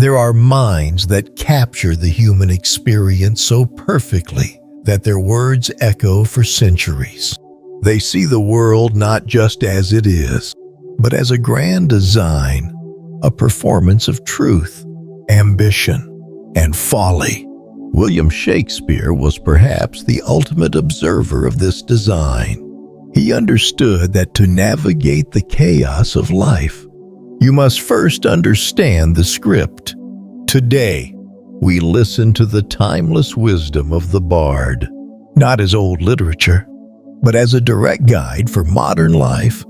There are minds that capture the human experience so perfectly that their words echo for centuries. They see the world not just as it is, but as a grand design, a performance of truth, ambition, and folly. William Shakespeare was perhaps the ultimate observer of this design. He understood that to navigate the chaos of life, you must first understand the script. Today, we listen to the timeless wisdom of the bard, not as old literature, but as a direct guide for modern life.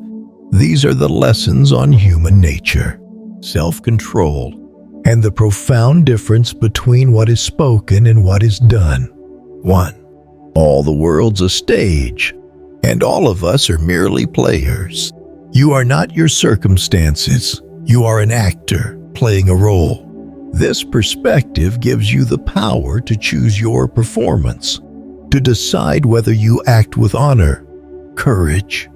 These are the lessons on human nature, self-control, and the profound difference between what is spoken and what is done. 1. All the world's a stage, and all of us are merely players. You are not your circumstances. You are an actor playing a role. This perspective gives you the power to choose your performance, to decide whether you act with honor, courage,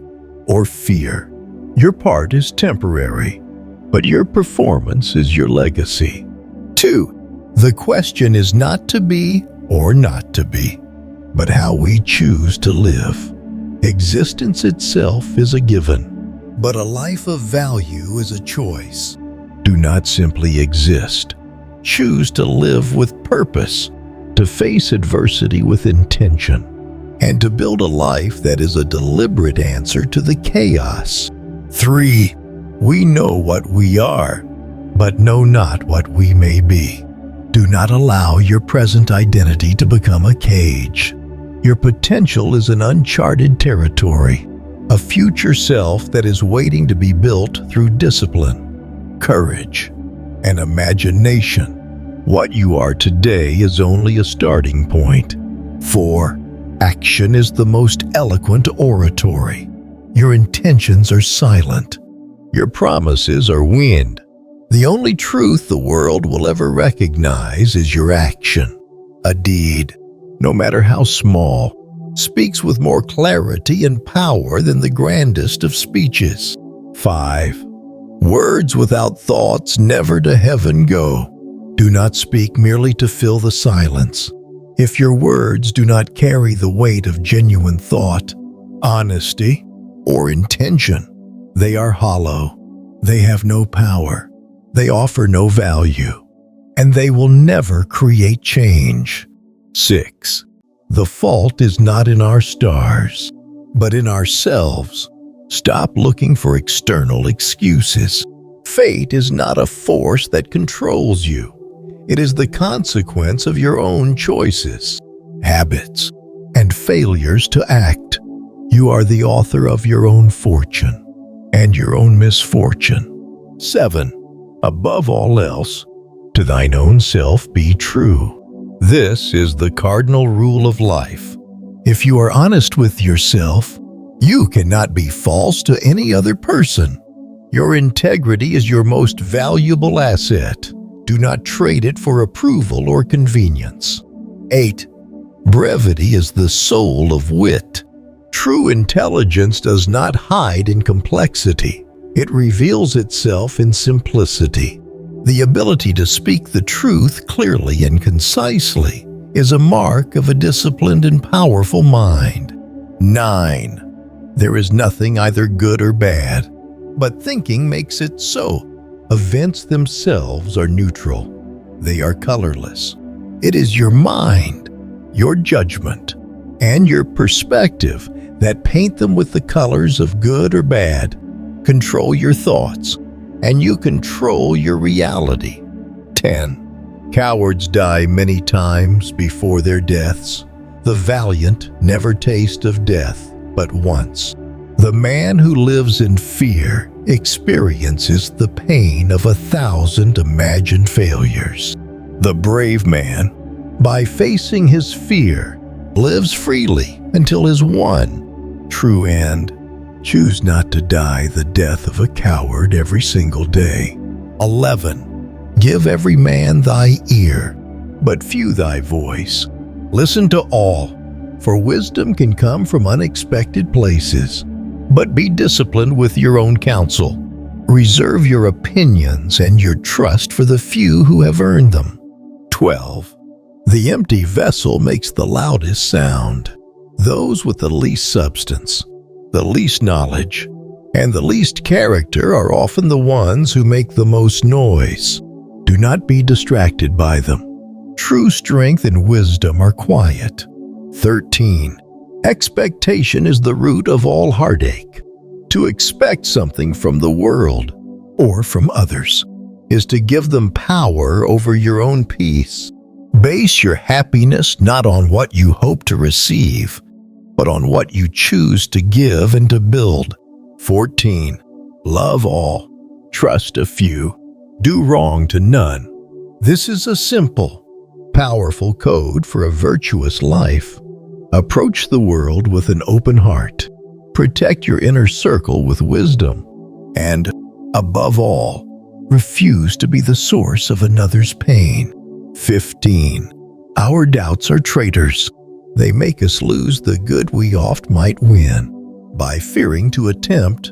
or fear. Your part is temporary, but your performance is your legacy. 2. The question is not to be or not to be, but how we choose to live. Existence itself is a given, but a life of value is a choice. Do not simply exist. Choose to live with purpose, to face adversity with intention, and to build a life that is a deliberate answer to the chaos. 3. We know what we are, but know not what we may be. Do not allow your present identity to become a cage. Your potential is an uncharted territory, a future self that is waiting to be built through discipline, courage, and imagination. What you are today is only a starting point. 4. Action is the most eloquent oratory. Your intentions are silent. Your promises are wind. The only truth the world will ever recognize is your action. A deed, no matter how small, speaks with more clarity and power than the grandest of speeches. 5. Words without thoughts never to heaven go. Do not speak merely to fill the silence. If your words do not carry the weight of genuine thought, honesty, or intention, they are hollow. They have no power. They offer no value, and they will never create change. 6. The fault is not in our stars, but in ourselves. Stop looking for external excuses. Fate is not a force that controls you. It is the consequence of your own choices, habits, and failures to act. You are the author of your own fortune and your own misfortune. 7. Above all else, to thine own self be true. This is the cardinal rule of life. If you are honest with yourself, you cannot be false to any other person. Your integrity is your most valuable asset. Do not trade it for approval or convenience. 8. Brevity is the soul of wit. True intelligence does not hide in complexity. It reveals itself in simplicity. The ability to speak the truth clearly and concisely is a mark of a disciplined and powerful mind. 9. There is nothing either good or bad, but thinking makes it so. Events themselves are neutral. They are colorless. It is your mind, your judgment, and your perspective that paint them with the colors of good or bad. Control your thoughts, and you control your reality. 10. Cowards die many times before their deaths. The valiant never taste of death but once. The man who lives in fear experiences the pain of 1,000 imagined failures. The brave man, by facing his fear, lives freely until his one true end. Choose not to die the death of a coward every single day. 11. Give every man thy ear, but few thy voice. Listen to all, for wisdom can come from unexpected places. But be disciplined with your own counsel. Reserve your opinions and your trust for the few who have earned them. 12. The empty vessel makes the loudest sound. Those with the least substance, the least knowledge, and the least character are often the ones who make the most noise. Do not be distracted by them. True strength and wisdom are quiet. 13. Expectation is the root of all heartache. To expect something from the world or from others is to give them power over your own peace. Base your happiness not on what you hope to receive, but on what you choose to give and to build. 14. Love all, trust a few, do wrong to none. This is a simple, powerful code for a virtuous life. Approach the world with an open heart. Protect your inner circle with wisdom. And, above all, refuse to be the source of another's pain. 15. Our doubts are traitors. They make us lose the good we oft might win. By fearing to attempt,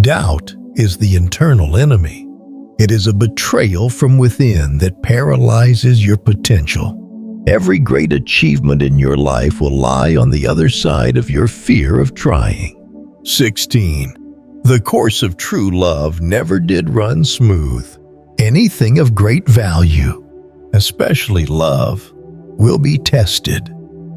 doubt is the internal enemy. It is a betrayal from within that paralyzes your potential. Every great achievement in your life will lie on the other side of your fear of trying. 16. The course of true love never did run smooth. Anything of great value, especially love, will be tested.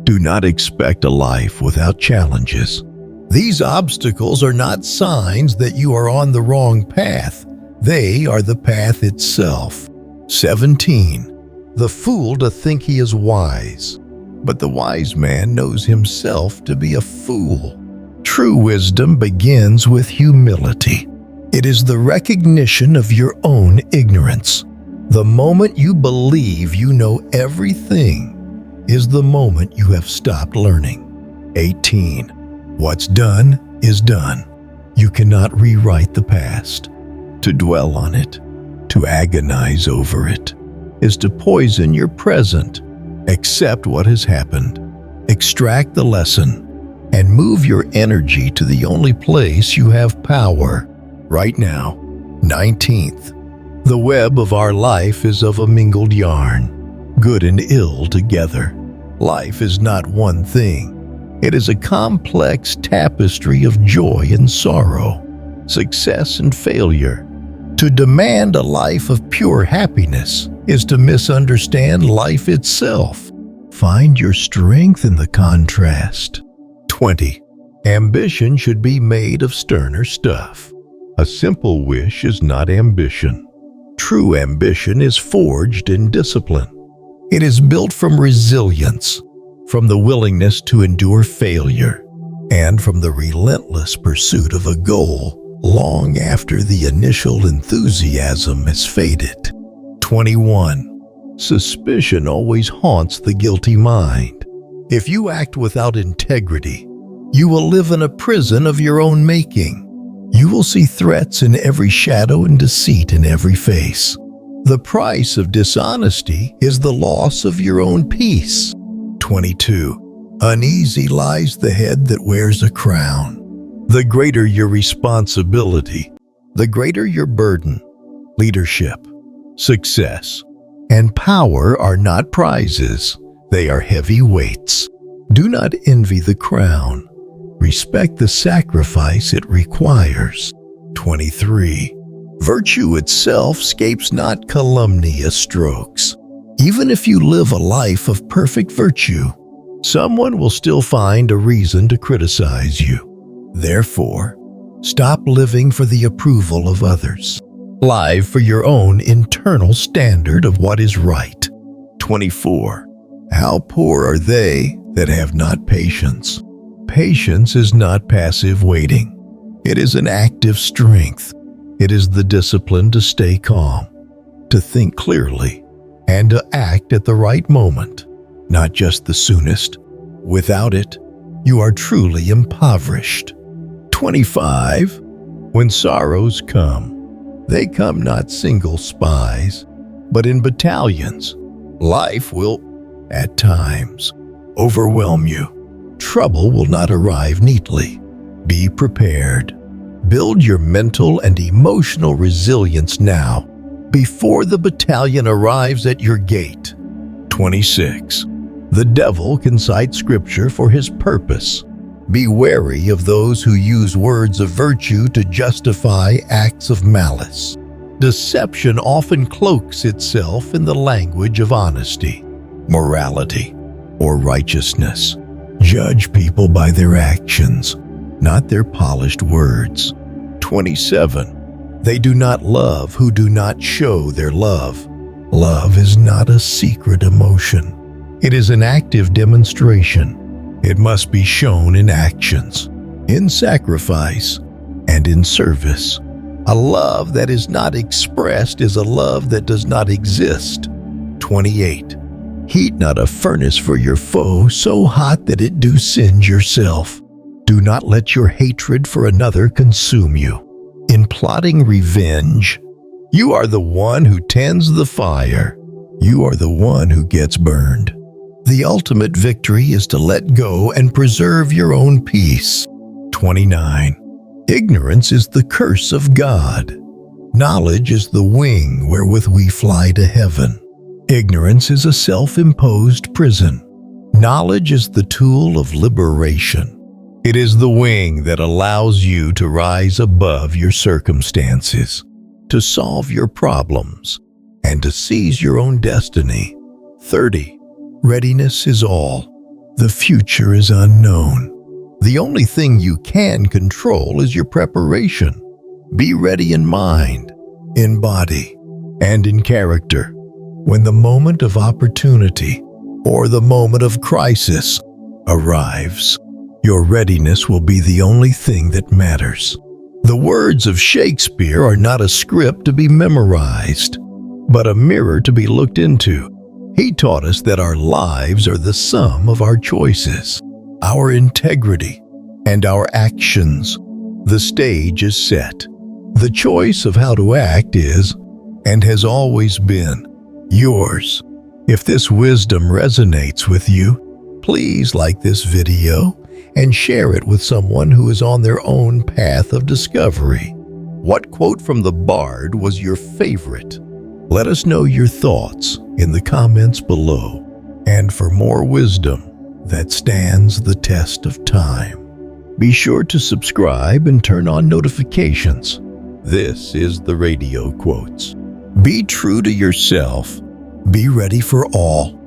Do not expect a life without challenges. These obstacles are not signs that you are on the wrong path. They are the path itself. 17. The fool to think he is wise, but the wise man knows himself to be a fool. True wisdom begins with humility. It is the recognition of your own ignorance. The moment you believe you know everything is the moment you have stopped learning. 18. What's done is done. You cannot rewrite the past. To dwell on it, to agonize over it, is to poison your present. Accept what has happened. Extract the lesson and move your energy to the only place you have power, right now. 19th. The web of our life is of a mingled yarn, good and ill together. Life is not one thing. It is a complex tapestry of joy and sorrow, success and failure. To demand a life of pure happiness is to misunderstand life itself. Find your strength in the contrast. 20. Ambition should be made of sterner stuff. A simple wish is not ambition. True ambition is forged in discipline. It is built from resilience, from the willingness to endure failure, and from the relentless pursuit of a goal long after the initial enthusiasm has faded. 21. Suspicion always haunts the guilty mind. If you act without integrity, you will live in a prison of your own making. You will see threats in every shadow and deceit in every face. The price of dishonesty is the loss of your own peace. 22. Uneasy lies the head that wears a crown. The greater your responsibility, the greater your burden. Leadership, success, and power are not prizes. They are heavy weights. Do not envy the crown. Respect the sacrifice it requires. 23. Virtue itself scapes not calumnious strokes. Even if you live a life of perfect virtue, someone will still find a reason to criticize you. Therefore, stop living for the approval of others. Live for your own internal standard of what is right. 24. How poor are they that have not patience? Patience is not passive waiting. It is an active strength. It is the discipline to stay calm, to think clearly, and to act at the right moment, not just the soonest. Without it, you are truly impoverished. 25. When sorrows come, they come not single spies, but in battalions. Life will, at times, overwhelm you. Trouble will not arrive neatly. Be prepared. Build your mental and emotional resilience now, before the battalion arrives at your gate. 26. The devil can cite scripture for his purpose. Be wary of those who use words of virtue to justify acts of malice. Deception often cloaks itself in the language of honesty, morality, or righteousness. Judge people by their actions, not their polished words. 27. They do not love who do not show their love. Love is not a secret emotion. It is an active demonstration. It must be shown in actions, in sacrifice, and in service. A love that is not expressed is a love that does not exist. 28. Heat not a furnace for your foe so hot that it do singe yourself. Do not let your hatred for another consume you. In plotting revenge, you are the one who tends the fire. You are the one who gets burned. The ultimate victory is to let go and preserve your own peace. 29. Ignorance is the curse of God. Knowledge is the wing wherewith we fly to heaven. Ignorance is a self-imposed prison. Knowledge is the tool of liberation. It is the wing that allows you to rise above your circumstances, to solve your problems, and to seize your own destiny. 30. Readiness is all. The future is unknown. The only thing you can control is your preparation. Be ready in mind, in body, and in character. When the moment of opportunity or the moment of crisis arrives, your readiness will be the only thing that matters. The words of Shakespeare are not a script to be memorized, but a mirror to be looked into. He taught us that our lives are the sum of our choices, our integrity, and our actions. The stage is set. The choice of how to act is, and has always been, yours. If this wisdom resonates with you, please like this video and share it with someone who is on their own path of discovery. What quote from the Bard was your favorite? Let us know your thoughts in the comments below. And for more wisdom that stands the test of time, be sure to subscribe and turn on notifications. This is the Radio Quotes. Be true to yourself. Be ready for all.